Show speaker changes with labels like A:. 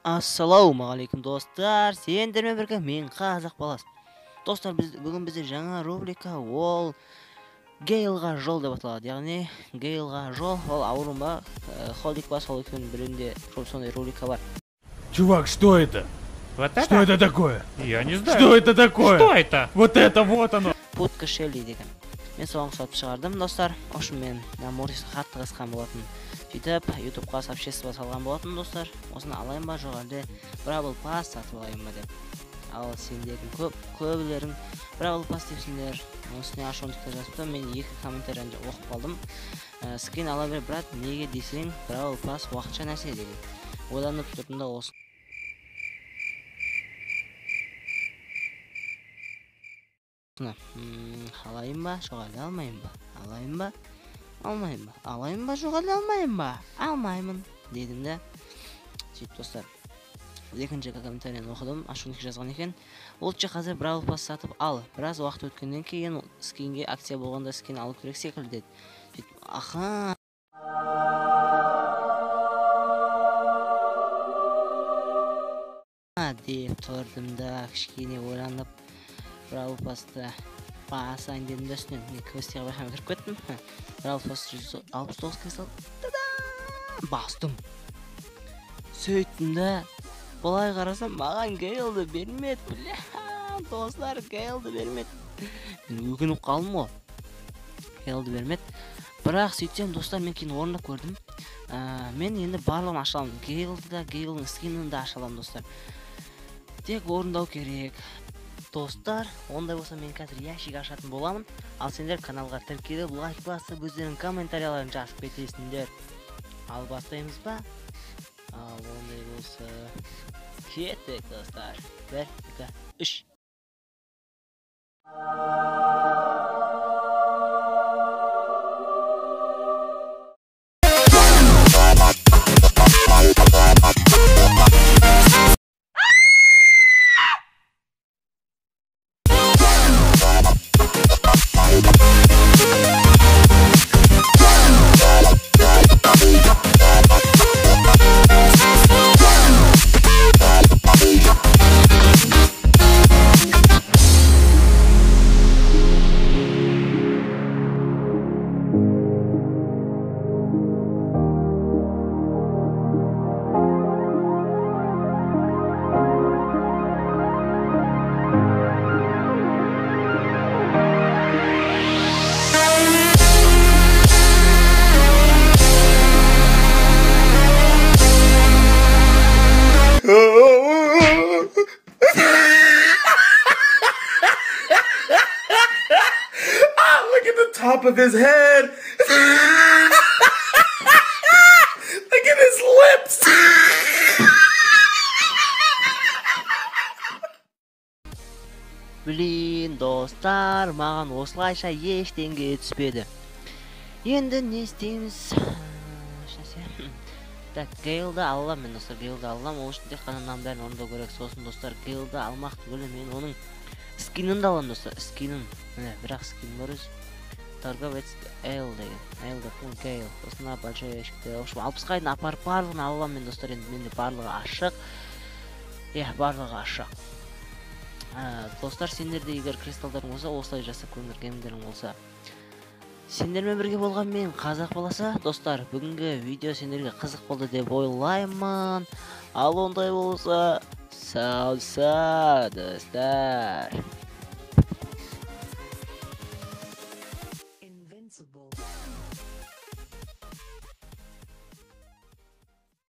A: Assalomu alaykum dostlar. Senderмен birga men Қазақ баласы. Dostlar, бүгін бізде жаңа рубрика ол Гейлға жол деп аталады. Яғни Гейлға жол ол аурума холдик бас сол екеуінің бірінде сондай рубрика бар.
B: Чувак, что это?
C: Вот это?
B: Что это такое?
C: Я не знаю.
B: Что это такое?
C: Что это?
B: Вот это вот оно.
A: Путка Шелли деген. Мен соған ұқсатып шығардым, достар. Ошын мен Морис қатты қысқан болатын. Сөйтіп, YouTube-ға сообщество салған болатын, достар. Осыны алайын ба, жоқ әлде Бравл Пас сатып алайын ба деп. Ал сендердің көбілерің Бравл Пас депсіңдер. Осыны ашондықта жазыпты. Мен екі комментарияны оқып қалдым. Скин ала бер, брат, неге десең Бравл Пас уақытша нәрсе деген. Ойланып тұрдым да осы. Алайын ба, жоқ әлде алмайын ба? Алайын ба? Алмайын ба? Алайын ба, жоқ әлде алмайын ба? Алмаймын дедім де. Сөйтіп, достар, екінші комментарияны оқыдым, ашуныкі жазған екен. Олчы қазір Бравл Пас сатып ал. Біраз уақыт өткеннен кейін скинге акция болғанда скин алып керек секілді деді. Сөйтіп, аха. Деп тұрдым да, кішкене ойланып, Бравл Пасты басайын дедім де үстінен. Мен квестіға байқамай кіріп кеттім. Бравл Пас 169 кристалл. Бастым. Сөйттім де, бұлай қарасам, маған Гейлді бермеді. Достар, Гейлді бермеді. Мен өкініп қалдым ғой. Гейлді бермеді. Бірақ сөйтсем, достар, мен кейін орындап көрдім. Мен енді барлығын ашаламын. Гейлді да, Гейлдің скинін да ашалам, достар. Тек орындау керек. Достар, ондай болса мен қазір ящик ашатын боламын. Ал сендер каналға тіркеліп, лайк басып, өздерінің комментарияларын жазып кетесіңдер. Ал бастаймыз ба? Ал ондай болса кеттік, достар. 1, 2, 3.
B: Look at the top of his head. Look at his lips.
A: Блин, достар, маған осылайша ештеңе түспеді. Енді не істейміз? Так, Гейлді алам мен, достар, Гейлді алам. Ол үшін тек қана намдарын орындау керек. Сосын, достар, Гейлді алмақ түгілі мен оның скинін да алам, достар. Скинін. Бірақ скин бар өз. Торговец Эйл деген. Эйл деп, Гейл. Осына большой ящикті. В общем, 60-қа дейін апарып барлығын алам мен, достар. Енді менде барлығы ашық. Барлығы ашық. Достар, сендерде егер кристалдарың болса, осылай жасап көндіргендерің болса, сендермен бірге болған мен Қазақ баласы. Достар, бүгінгі видео сендерге қызық болды деп ойлаймын. Ал ондай болса, сау достар.
D: Invincible.